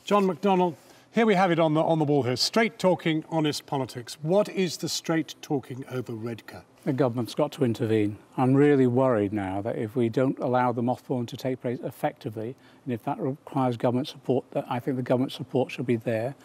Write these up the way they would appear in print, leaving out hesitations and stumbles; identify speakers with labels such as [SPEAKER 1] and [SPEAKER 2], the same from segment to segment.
[SPEAKER 1] Jon McDonnell, here we have it on the wall here. Straight talking, honest politics. What is the straight talking over Redcar?
[SPEAKER 2] The government's got to intervene. I'm really worried now that if we don't allow the mothballing to take place effectively, and if that requires government support, that I think the government support should be there.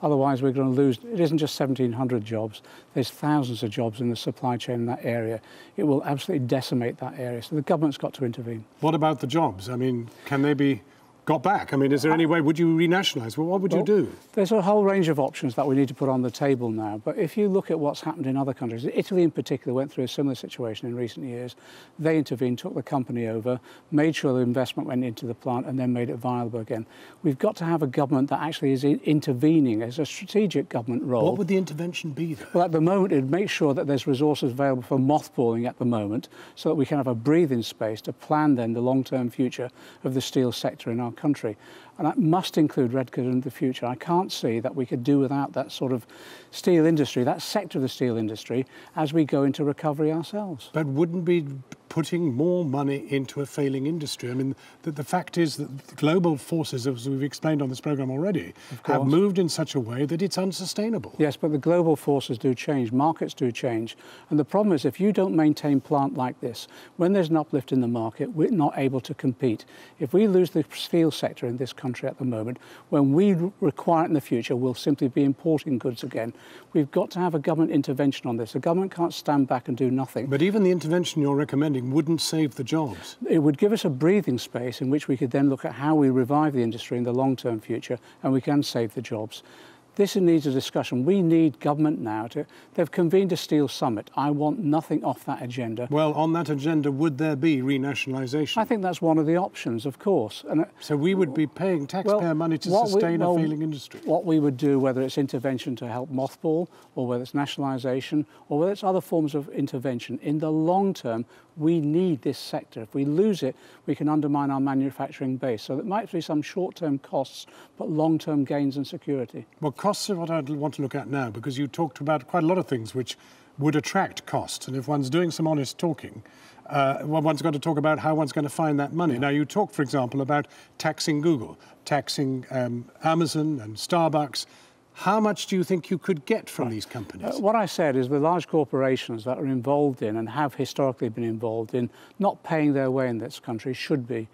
[SPEAKER 2] Otherwise, we're going to lose. It isn't just 1,700 jobs. There's thousands of jobs in the supply chain in that area. It will absolutely decimate that area. So the government's got to intervene.
[SPEAKER 1] What about the jobs? I mean, can they be got back? I mean, is there any way, would you renationalise? Well, what would you do?
[SPEAKER 2] There's a whole range of options that we need to put on the table now. But if you look at what's happened in other countries, Italy in particular went through a similar situation in recent years. They intervened, took the company over, made sure the investment went into the plant and then made it viable again. We've got to have a government that actually is intervening as a strategic government role.
[SPEAKER 1] What would the intervention be, though?
[SPEAKER 2] Well, at the moment, it would make sure that there's resources available for mothballing at the moment so that we can have a breathing space to plan then the long-term future of the steel sector in our country. And that must include Redcar in the future. I can't see that we could do without that sort of steel industry, that sector of the steel industry, as we go into recovery ourselves.
[SPEAKER 1] But wouldn't be putting more money into a failing industry? I mean, the fact is that the global forces, as we've explained on this programme already, have moved in such a way that it's unsustainable.
[SPEAKER 2] Yes, but the global forces do change, markets do change. And the problem is if you don't maintain plant like this, when there's an uplift in the market, we're not able to compete. If we lose the steel sector in this country at the moment, when we require it in the future, we'll simply be importing goods again. We've got to have a government intervention on this. The government can't stand back and do nothing.
[SPEAKER 1] But even the intervention you're recommending wouldn't save the jobs.
[SPEAKER 2] It would give us a breathing space in which we could then look at how we revive the industry in the long-term future, and we can save the jobs. This needs a discussion. We need government now to... They've convened a steel summit. I want nothing off that agenda.
[SPEAKER 1] Well, on that agenda, would there be renationalisation?
[SPEAKER 2] I think that's one of the options, of course. And
[SPEAKER 1] so we would be paying taxpayer money to sustain a failing industry?
[SPEAKER 2] What we would do, whether it's intervention to help mothball, or whether it's nationalisation, or whether it's other forms of intervention, in the long term, we need this sector. If we lose it, we can undermine our manufacturing base. So there might be some short-term costs, but long-term gains and security.
[SPEAKER 1] Well, costs are what I'd want to look at now, because you talked about quite a lot of things which would attract costs. And if one's doing some honest talking, one's got to talk about how one's going to find that money. Now, you talked, for example, about taxing Google, taxing Amazon and Starbucks. How much do you think you could get from these companies?
[SPEAKER 2] What I said is the large corporations that are involved in and have historically been involved in not paying their way in this country should be.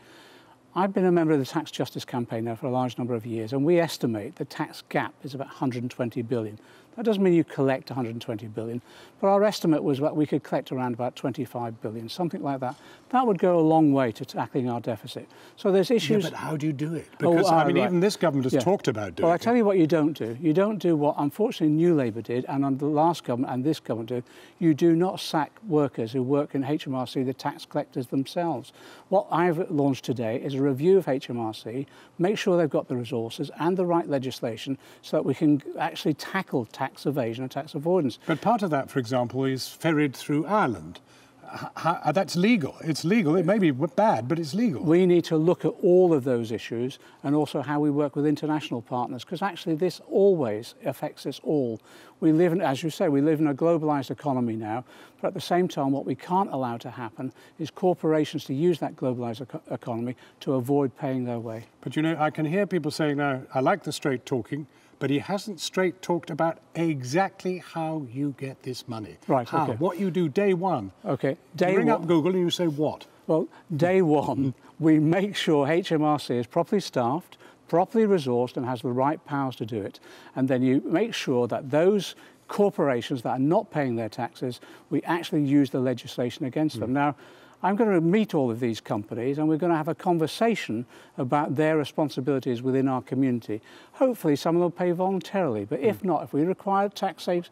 [SPEAKER 2] I've been a member of the Tax Justice Campaign now for a large number of years, and we estimate the tax gap is about 120 billion. That doesn't mean you collect 120 billion, but our estimate was that we could collect around about 25 billion, something like that. That would go a long way to tackling our deficit. So there's issues...
[SPEAKER 1] Yeah, but how do you do it? Because, I mean, even this government has talked about doing it.
[SPEAKER 2] Well, I tell you what you don't do. You don't do what, unfortunately, New Labour did, and under the last government and this government do. You do not sack workers who work in HMRC, the tax collectors themselves. What I've launched today is a review of HMRC, make sure they've got the resources and the right legislation so that we can actually tackle tax evasion and tax avoidance.
[SPEAKER 1] But part of that, for example, is ferried through Ireland. That's legal. It's legal. It may be bad, but it's legal.
[SPEAKER 2] We need to look at all of those issues and also how we work with international partners, because actually this always affects us all. We live in, as you say, we live in a globalised economy now, but at the same time what we can't allow to happen is corporations to use that globalised economy to avoid paying their way.
[SPEAKER 1] But you know, I can hear people saying now, I like the straight talking, but he hasn't straight talked about exactly how you get this money.
[SPEAKER 2] Right,
[SPEAKER 1] how,
[SPEAKER 2] okay.
[SPEAKER 1] What you do day one.
[SPEAKER 2] Okay.
[SPEAKER 1] You bring up Google and you say what?
[SPEAKER 2] Well, day one, we make sure HMRC is properly staffed, properly resourced and has the right powers to do it. And then you make sure that those corporations that are not paying their taxes, we actually use the legislation against them. Now, I'm going to meet all of these companies and we're going to have a conversation about their responsibilities within our community. Hopefully some of them will pay voluntarily, but if not, if we require taxation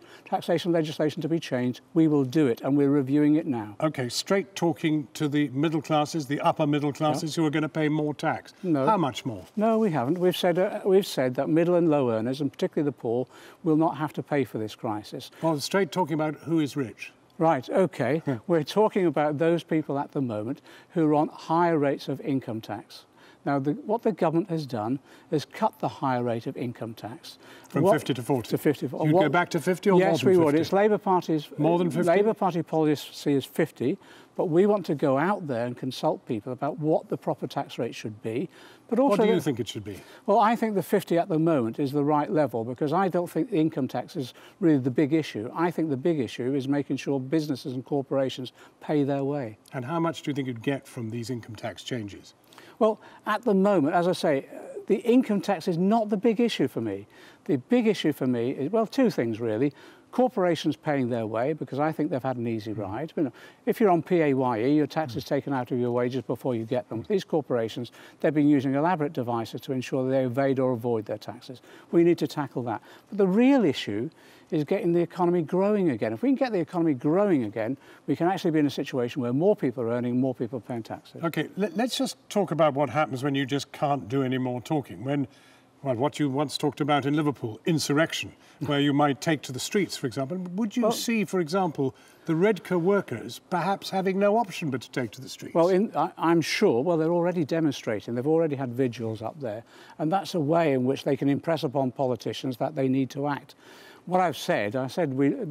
[SPEAKER 2] legislation to be changed, we will do it, and we're reviewing it now.
[SPEAKER 1] OK, straight talking to the middle classes, the upper middle classes who are going to pay more tax.
[SPEAKER 2] No.
[SPEAKER 1] How much more?
[SPEAKER 2] No, we haven't. We've said that middle and low earners, and particularly the poor, will not have to pay for this crisis.
[SPEAKER 1] Well, straight talking about who is rich.
[SPEAKER 2] Right, OK. We're talking about those people at the moment who are on higher rates of income tax. Now, what the government has done is cut the higher rate of income tax.
[SPEAKER 1] From 50 to 40?
[SPEAKER 2] To 50.
[SPEAKER 1] You'd go back to 50 or more than 50?
[SPEAKER 2] Yes, we would. It's Labour Party's...
[SPEAKER 1] More than 50?
[SPEAKER 2] Labour Party policy is 50, but we want to go out there and consult people about what the proper tax rate should be. But also,
[SPEAKER 1] what do you think it should be?
[SPEAKER 2] Well, I think the 50 at the moment is the right level, because I don't think the income tax is really the big issue. I think the big issue is making sure businesses and corporations pay their way.
[SPEAKER 1] And how much do you think you'd get from these income tax changes?
[SPEAKER 2] Well, at the moment, as I say, the income tax is not the big issue for me. The big issue for me is, well, two things really. Corporations paying their way, because I think they've had an easy ride. You know, if you're on PAYE, your tax is taken out of your wages before you get them. These corporations, they've been using elaborate devices to ensure that they evade or avoid their taxes. We need to tackle that. But the real issue is getting the economy growing again. If we can get the economy growing again, we can actually be in a situation where more people are earning, more people are paying taxes.
[SPEAKER 1] OK, let's just talk about what happens when you just can't do any more talking. When, well, what you once talked about in Liverpool, insurrection, where you might take to the streets, for example. Would you see, for example, the Redcar workers perhaps having no option but to take to the streets?
[SPEAKER 2] Well, I'm sure, well, they're already demonstrating. They've already had vigils up there. And that's a way in which they can impress upon politicians that they need to act. What I said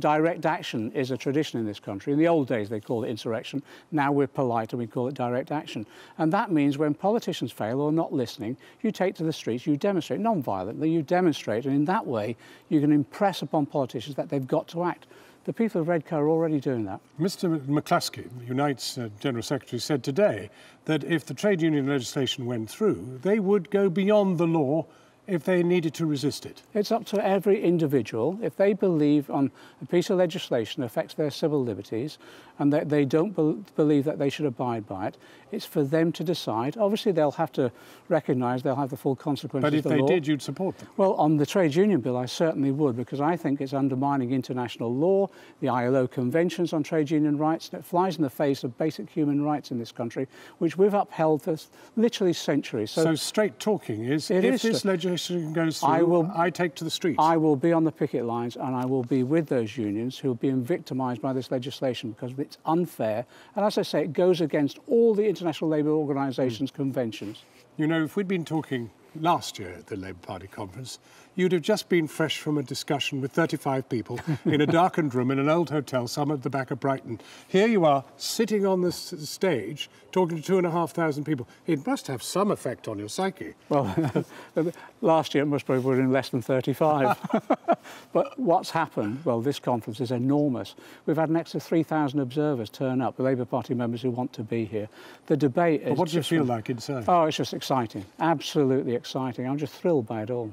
[SPEAKER 2] direct action is a tradition in this country. In the old days, they called it insurrection. Now we're polite and we call it direct action. And that means when politicians fail or not listening, you take to the streets, you demonstrate non-violently, you demonstrate, and in that way, you can impress upon politicians that they've got to act. The people of Redcar are already doing that.
[SPEAKER 1] Mr McCluskey, Unite's General Secretary, said today that if the trade union legislation went through, they would go beyond the law if they needed to resist it.
[SPEAKER 2] It's up to every individual. If they believe on a piece of legislation that affects their civil liberties and that they don't believe that they should abide by it, it's for them to decide. Obviously, they'll have to recognise they'll have the full consequences of the law.
[SPEAKER 1] But if they did, you'd support them?
[SPEAKER 2] Well, on the trade union bill, I certainly would, because I think it's undermining international law, the ILO conventions on trade union rights, and it flies in the face of basic human rights in this country, which we've upheld for literally centuries.
[SPEAKER 1] So straight talking is, if this legislation goes through, I take to the streets?
[SPEAKER 2] I will be on the picket lines and I will be with those unions who are being victimised by this legislation because it's unfair. And as I say, it goes against all the International Labour Organisation's conventions.
[SPEAKER 1] You know, if we'd been talking last year at the Labour Party conference, you'd have just been fresh from a discussion with 35 people in a darkened room in an old hotel somewhere at the back of Brighton. Here you are, sitting on the stage, talking to 2,500 people. It must have some effect on your psyche.
[SPEAKER 2] Well, last year it must probably have been less than 35. But what's happened? Well, this conference is enormous. We've had an extra 3,000 observers turn up, the Labour Party members who want to be here. The debate is...
[SPEAKER 1] But what do you feel like inside?
[SPEAKER 2] Oh, it's just exciting. Absolutely exciting. I'm just thrilled by it all.